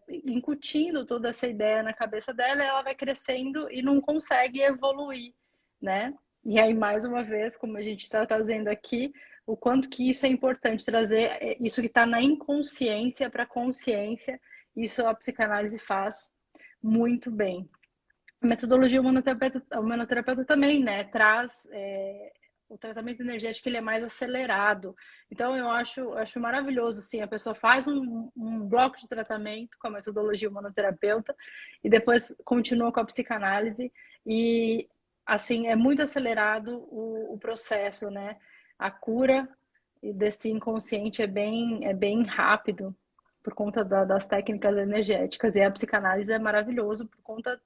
incutindo toda essa ideia na cabeça dela, e ela vai crescendo e não consegue evoluir, né? E aí, mais uma vez, como a gente está trazendo aqui, o quanto que isso é importante trazer isso que está na inconsciência para a consciência, isso a psicanálise faz muito bem. A metodologia humanoterapeuta também, né, traz o tratamento energético ele é mais acelerado. Então, eu acho maravilhoso, assim, a pessoa faz um bloco de tratamento com a metodologia humanoterapeuta e depois continua com a psicanálise e, assim, é muito acelerado o processo, né? A cura desse inconsciente é bem rápido por conta das técnicas energéticas. E a psicanálise é maravilhoso por conta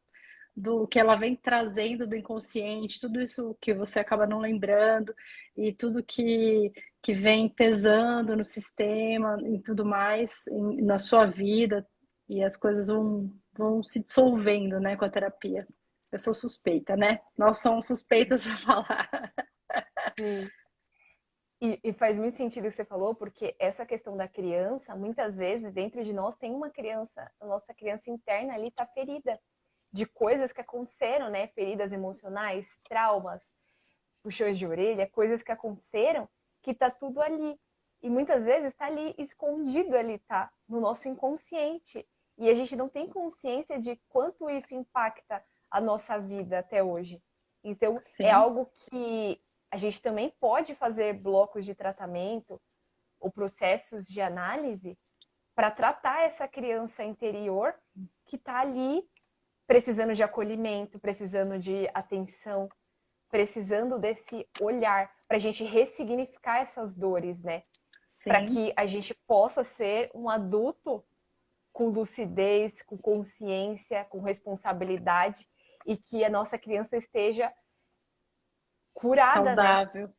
do que ela vem trazendo do inconsciente, tudo isso que você acaba não lembrando e tudo que vem pesando no sistema e tudo mais na sua vida e as coisas vão se dissolvendo, né, com a terapia. Eu sou suspeita, né? Nós somos suspeitas para falar. Sim. E faz muito sentido o que você falou, porque essa questão da criança, muitas vezes, dentro de nós tem uma criança, a nossa criança interna ali está ferida de coisas que aconteceram, né? Feridas emocionais, traumas, puxões de orelha, coisas que aconteceram, que tá tudo ali. E muitas vezes está ali, escondido ali, tá? No nosso inconsciente. E a gente não tem consciência de quanto isso impacta a nossa vida até hoje. Então, é Sim, algo que a gente também pode fazer blocos de tratamento ou processos de análise para tratar essa criança interior que está ali precisando de acolhimento, precisando de atenção, precisando desse olhar para a gente ressignificar essas dores, né? Para sim. que a gente possa ser um adulto com lucidez, com consciência, com responsabilidade e que a nossa criança esteja curada, né? Saudável.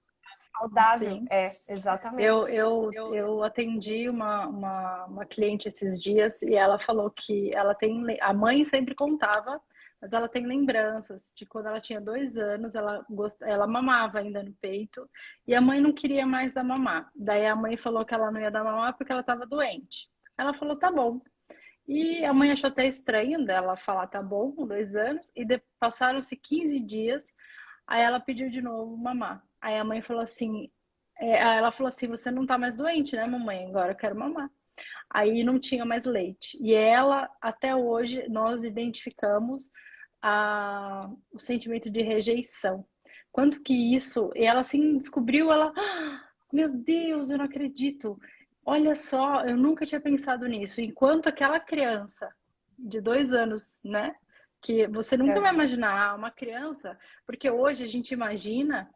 Saudável, Sim. Eu, exatamente. eu, eu atendi uma cliente esses dias e ela falou que ela tem. A mãe sempre contava, mas ela tem lembranças de quando ela tinha 2 anos, ela mamava ainda no peito e a mãe não queria mais dar mamar. Daí a mãe falou que ela não ia dar mamar porque ela estava doente. Ela falou, tá bom. E a mãe achou até estranho dela falar, tá bom, com 2 anos, e passaram-se 15 dias, aí ela pediu de novo mamar. Aí a mãe falou assim, aí ela falou assim, você não tá mais doente, né, mamãe? Agora eu quero mamar. Aí não tinha mais leite. E ela, até hoje, nós identificamos o sentimento de rejeição. Quanto que isso, e ela assim descobriu, ela, meu Deus, eu não acredito. Olha só, eu nunca tinha pensado nisso. Enquanto aquela criança de 2 anos, né? Que você nunca vai Uhum. imaginar uma criança, porque hoje a gente imagina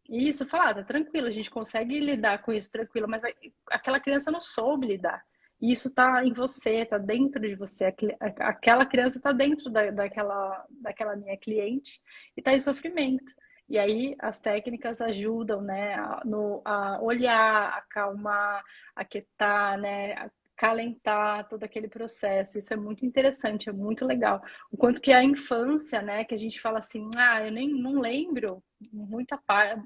isso, fala, tá tranquilo, a gente consegue lidar com isso tranquilo, mas aquela criança não soube lidar. E isso tá em você, tá dentro de você. Aquela criança tá dentro daquela minha cliente e tá em sofrimento. E aí as técnicas ajudam, né, a olhar, acalmar, aquietar, né, calentar todo aquele processo. Isso é muito interessante, é muito legal. O quanto que a infância, né, que a gente fala assim, eu nem não lembro muita parte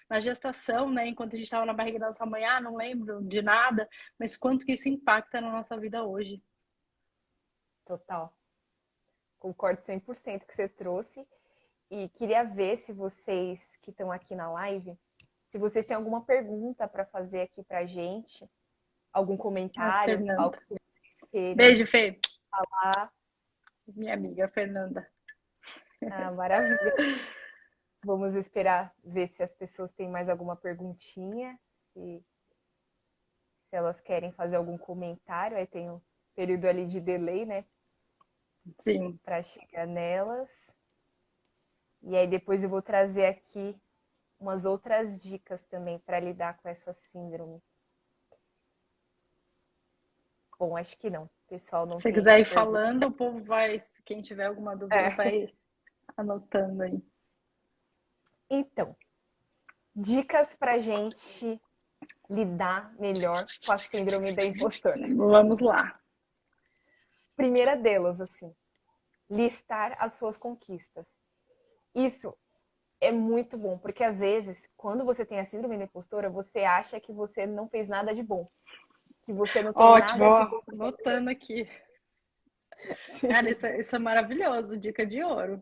na gestação, né, enquanto a gente estava na barriga da nossa mãe, não lembro de nada, mas quanto que isso impacta na nossa vida hoje. Total. Concordo 100% que você trouxe. E queria ver se vocês que estão aqui na live, se vocês têm alguma pergunta para fazer aqui para a gente, algum A comentário, algo Fernanda. que vocês queiram Beijo, Fê. falar. Minha amiga Fernanda. Ah, maravilha. Vamos esperar ver se as pessoas têm mais alguma perguntinha, se, se elas querem fazer algum comentário. Aí tem um período ali de delay, né, Sim. para chegar nelas. E aí depois eu vou trazer aqui umas outras dicas também para lidar com essa síndrome. Bom, acho que não. O pessoal não Se você tem quiser ir pergunta. falando, o povo vai, quem tiver alguma dúvida, É. vai anotando aí. Então, dicas para gente lidar melhor com a síndrome da impostora. Vamos lá. Primeira delas, assim, listar as suas conquistas. Isso é muito bom, porque às vezes, quando você tem a síndrome da impostora, você acha que você não fez nada de bom, que você não tem Ótimo, nada de ó, bom pra fazer. anotando aqui. Cara, isso é maravilhoso, dica de ouro.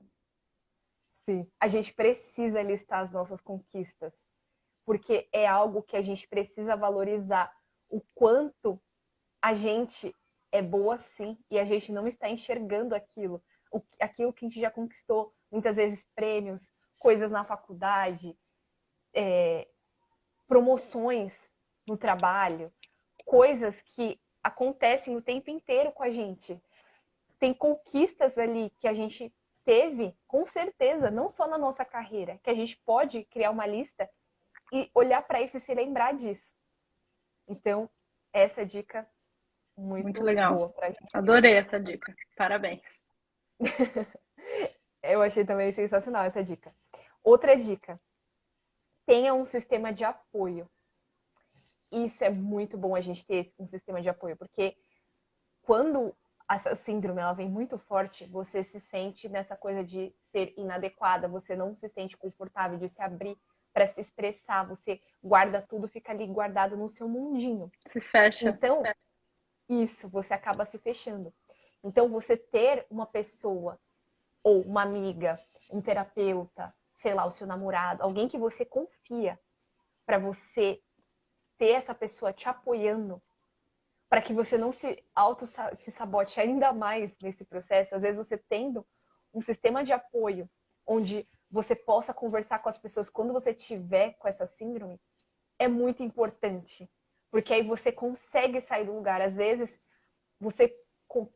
Sim, a gente precisa listar as nossas conquistas, porque é algo que a gente precisa valorizar o quanto a gente é boa sim e a gente não está enxergando aquilo, aquilo que a gente já conquistou, muitas vezes prêmios, coisas na faculdade, promoções no trabalho, coisas que acontecem o tempo inteiro com a gente. Tem conquistas ali que a gente teve, com certeza, não só na nossa carreira, que a gente pode criar uma lista e olhar para isso e se lembrar disso. Então, essa dica Muito muito legal. boa para a gente. Adorei essa dica. Parabéns. Eu achei também sensacional essa dica. Outra dica: tenha um sistema de apoio. Isso é muito bom a gente ter um sistema de apoio, porque quando essa síndrome ela vem muito forte, você se sente nessa coisa de ser inadequada, você não se sente confortável de se abrir para se expressar, você guarda tudo, fica ali guardado no seu mundinho. Se fecha. Então, isso, você acaba se fechando. Então, você ter uma pessoa, ou uma amiga, um terapeuta, sei lá, o seu namorado, alguém que você confia, para você ter essa pessoa te apoiando, para que você não se sabote ainda mais nesse processo. Às vezes você tendo um sistema de apoio onde você possa conversar com as pessoas quando você tiver com essa síndrome, é muito importante, porque aí você consegue sair do lugar. Às vezes você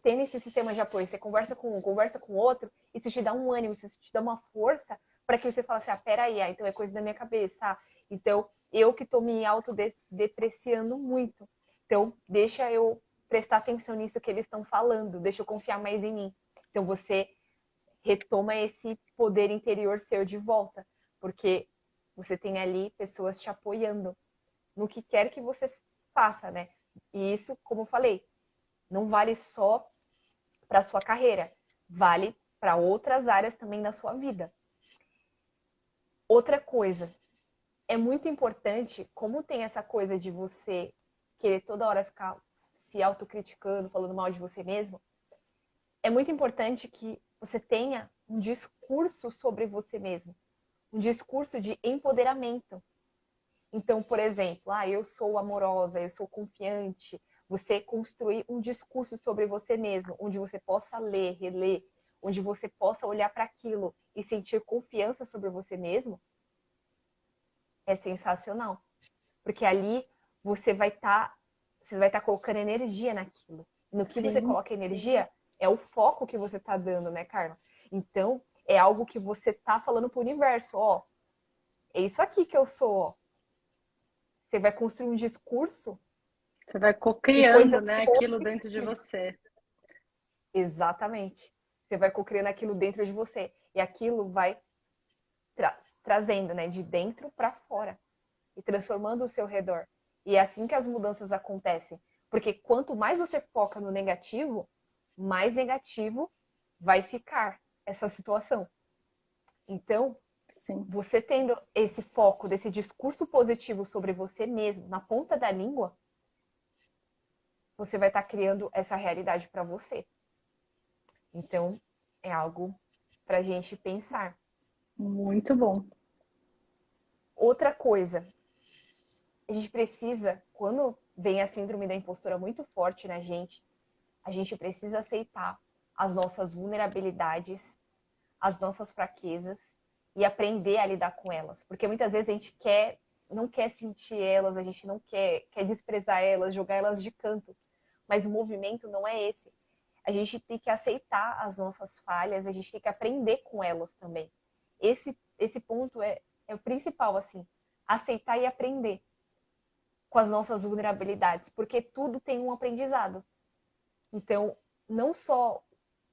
tendo esse sistema de apoio, você conversa com um, conversa com outro, isso te dá um ânimo, isso te dá uma força para que você fale assim, peraí, então é coisa da minha cabeça, então eu que tô me autodepreciando muito, então deixa eu prestar atenção nisso que eles estão falando, deixa eu confiar mais em mim. Então você retoma esse poder interior seu de volta, porque você tem ali pessoas te apoiando no que quer que você faça, né? E isso, como eu falei, não vale só para sua carreira, vale para outras áreas também da sua vida. Outra coisa, é muito importante, como tem essa coisa de você querer toda hora ficar se autocriticando, falando mal de você mesmo, é muito importante que você tenha um discurso sobre você mesmo, um discurso de empoderamento. Então, por exemplo, eu sou amorosa, eu sou confiante. Você construir um discurso sobre você mesmo, onde você possa ler, reler, onde você possa olhar para aquilo e sentir confiança sobre você mesmo, é sensacional. Porque ali você vai estar colocando energia naquilo. No que você Sim, coloca energia, é o foco que você está dando, né, Carla? Então, é algo que você está falando para o universo, é isso aqui que eu sou, ó. Você vai construir um discurso você vai com cocriando, coisas né, aquilo dentro de você. exatamente. Você vai cocriando aquilo dentro de você. E aquilo vai trazendo, né, de dentro para fora. E transformando o seu redor. E é assim que as mudanças acontecem. Porque quanto mais você foca no negativo, mais negativo vai ficar essa situação. Então, Sim, você tendo esse foco desse discurso positivo sobre você mesmo na ponta da língua, você vai estar criando essa realidade para você. Então, é algo para a gente pensar. muito bom. Outra coisa, a gente precisa, quando vem a síndrome da impostora muito forte na gente, a gente precisa aceitar as nossas vulnerabilidades, as nossas fraquezas e aprender a lidar com elas. Porque muitas vezes a gente não quer sentir elas, a gente não quer desprezar elas, jogar elas de canto. Mas o movimento não é esse. A gente tem que aceitar as nossas falhas, a gente tem que aprender com elas também. Esse ponto é o principal, assim, aceitar e aprender com as nossas vulnerabilidades, porque tudo tem um aprendizado. Então, não só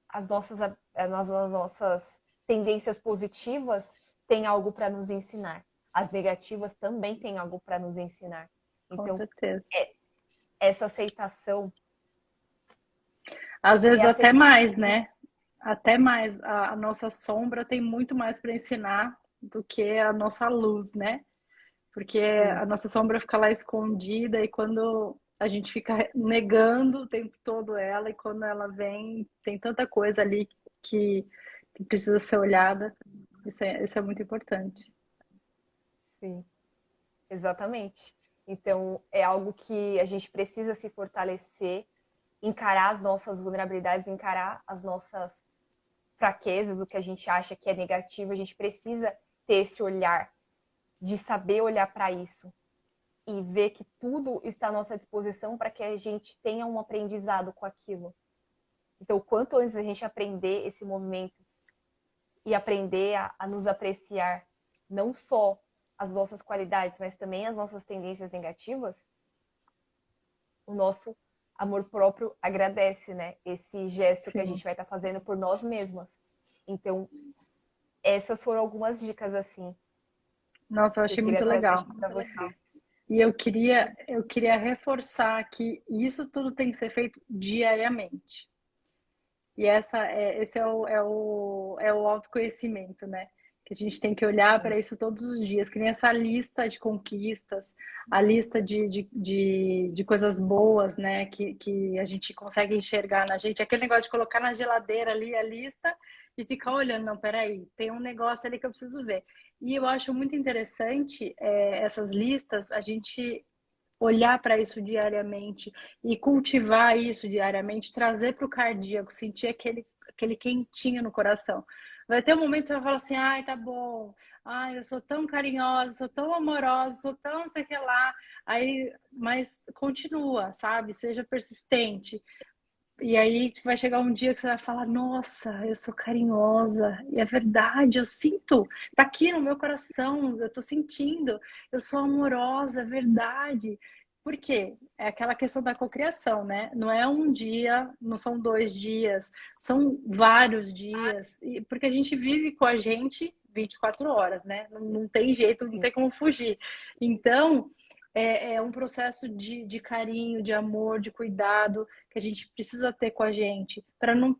as nossas tendências positivas têm algo para nos ensinar, as negativas também têm algo para nos ensinar. Com Então, certeza. essa aceitação Às e vezes até aceitar. mais, né? Até mais. A nossa sombra tem muito mais para ensinar do que a nossa luz, né? Porque Sim, a nossa sombra fica lá escondida e quando a gente fica negando o tempo todo ela e quando ela vem, tem tanta coisa ali que, que precisa ser olhada. Isso é muito importante. sim, exatamente. Então, é algo que a gente precisa se fortalecer, encarar as nossas vulnerabilidades, encarar as nossas fraquezas, o que a gente acha que é negativo, a gente precisa ter esse olhar de saber olhar para isso e ver que tudo está à nossa disposição para que a gente tenha um aprendizado com aquilo. Então, quanto antes a gente aprender esse movimento e aprender a nos apreciar, não só as nossas qualidades, mas também as nossas tendências negativas, o nosso amor próprio agradece, né? Esse gesto que a Sim. gente vai estar fazendo por nós mesmas. Então, essas foram algumas dicas, assim, Nossa, eu que eu achei queria muito trazer legal. aqui para você. E eu queria reforçar que isso tudo tem que ser feito diariamente. E esse é o autoconhecimento, né? Que a gente tem que olhar para isso todos os dias, que nem essa lista de conquistas, a lista de coisas boas, né? Que a gente consegue enxergar na gente. Aquele negócio de colocar na geladeira ali a lista e ficar olhando, não, peraí, tem um negócio ali que eu preciso ver. E eu acho muito interessante essas listas, a gente olhar para isso diariamente e cultivar isso diariamente, trazer para o cardíaco, sentir aquele quentinho no coração. Vai ter um momento que você vai falar assim, ai, tá bom, ai, eu sou tão carinhosa, sou tão amorosa, sou tão não sei o que lá, aí, mas continua, sabe? Seja persistente. E aí vai chegar um dia que você vai falar, nossa, eu sou carinhosa, e é verdade, eu sinto, tá aqui no meu coração, eu tô sentindo, eu sou amorosa, é verdade. Por quê? É aquela questão da cocriação, né? Não é um dia, não são 2 dias, são vários dias, porque a gente vive com a gente 24 horas, né? Não tem jeito, não tem como fugir. Então, é um processo de carinho, de amor, de cuidado que a gente precisa ter com a gente, para não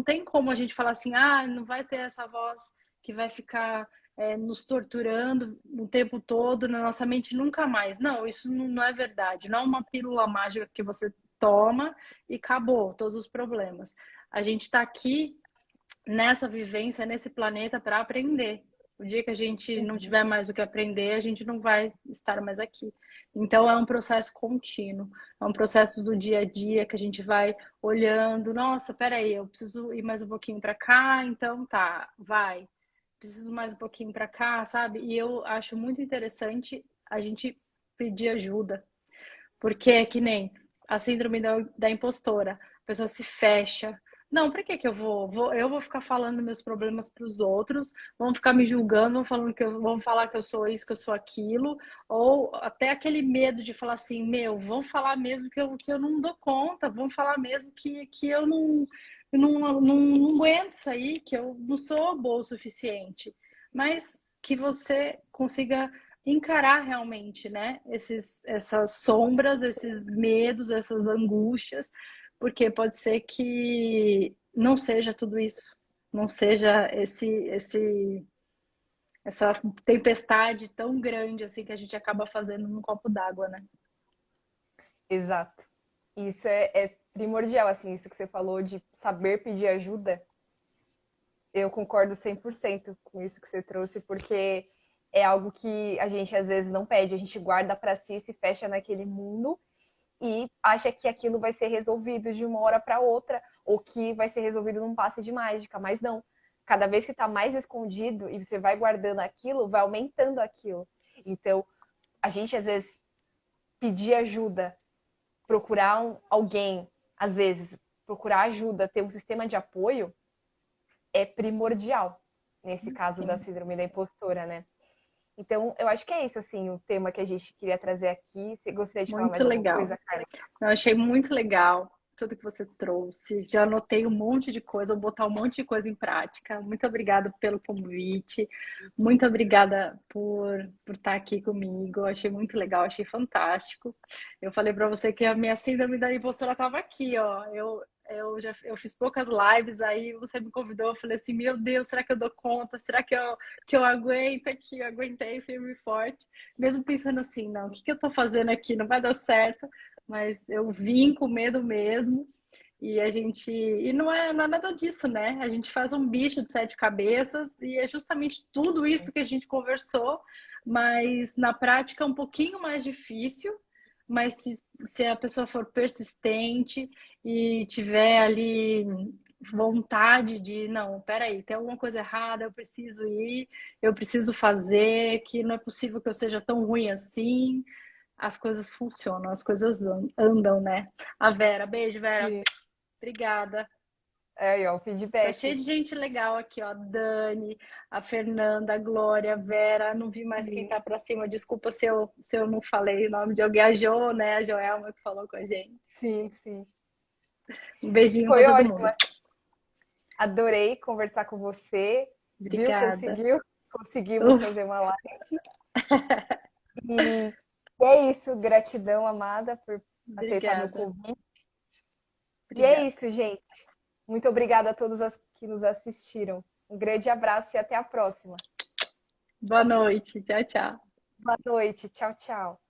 tem como a gente falar assim, ah, não vai ter essa voz que vai ficar nos torturando o tempo todo na nossa mente nunca mais. Não, isso não é verdade, não é uma pílula mágica que você toma e acabou todos os problemas. A gente está aqui nessa vivência, nesse planeta para aprender. O dia que a gente não tiver mais o que aprender, a gente não vai estar mais aqui. Então é um processo contínuo, é um processo do dia a dia que a gente vai olhando, nossa, peraí, eu preciso ir mais um pouquinho para cá, então tá, vai. Preciso mais um pouquinho para cá, sabe? E eu acho muito interessante a gente pedir ajuda, porque é que nem a síndrome da impostora. A pessoa se fecha. Não, para que que eu vou ficar falando meus problemas para os outros, vão ficar me julgando, vão falar que eu sou isso, que eu sou aquilo, ou até aquele medo de falar assim, meu, vão falar mesmo que eu não dou conta, vão falar mesmo que eu não aguento isso aí, que eu não sou boa o suficiente. Mas que você consiga encarar realmente, né? Essas sombras, esses medos, essas angústias, porque pode ser que não seja tudo isso, não seja essa tempestade tão grande assim que a gente acaba fazendo num copo d'água, né? Exato. Isso é primordial, assim, isso que você falou de saber pedir ajuda. Eu concordo 100% com isso que você trouxe, porque é algo que a gente às vezes não pede, a gente guarda para si, se fecha naquele mundo e acha que aquilo vai ser resolvido de uma hora para outra, ou que vai ser resolvido num passe de mágica, mas não. Cada vez que está mais escondido e você vai guardando aquilo, vai aumentando aquilo. Então, a gente às vezes pedir ajuda, procurar alguém, às vezes procurar ajuda, ter um sistema de apoio é primordial nesse caso da Sim, síndrome da impostora, né? Então, eu acho que é isso, assim, o tema que a gente queria trazer aqui. Você gostaria de falar muito mais alguma legal. coisa, Carla? Eu achei muito legal tudo que você trouxe. Já anotei um monte de coisa, vou botar um monte de coisa em prática. Muito obrigada pelo convite. Muito obrigada por estar aqui comigo. Achei muito legal, achei fantástico. Eu falei para você que a minha síndrome da impostora estava aqui, ó. Eu fiz poucas lives, aí você me convidou, eu falei assim, meu Deus, será que eu dou conta? Será que eu aguento aqui? Eu aguentei firme e forte, mesmo pensando assim, não, o que que eu tô fazendo aqui? Não vai dar certo, mas eu vim com medo mesmo. E não é nada disso, né? A gente faz um bicho de 7 cabeças e é justamente tudo isso que a gente conversou, mas na prática é um pouquinho mais difícil, mas se a pessoa for persistente e tiver ali vontade de, não, peraí, tem alguma coisa errada, eu preciso ir, eu preciso fazer, que não é possível que eu seja tão ruim assim. As coisas funcionam, as coisas andam, né? A Vera, beijo, Vera. E Obrigada. é aí, ó, o Tá cheio feedback. de gente legal aqui, ó. Dani, a Fernanda, a Glória, a Vera. Não vi mais quem E tá pra cima. Desculpa se eu não falei o nome de alguém. A Jo, né? A Joelma que falou com a gente. sim, sim. Um beijinho pra Foi todo ótimo. mundo. Adorei conversar com você. Viu? Obrigada. Conseguimos fazer uma live. E é isso. Gratidão, amada, por aceitar meu Obrigada. convite. E é Obrigada. isso, gente. Muito obrigada a todos as que nos assistiram. Um grande abraço e até a próxima. Boa noite. Tchau, tchau. Boa noite. Tchau, tchau.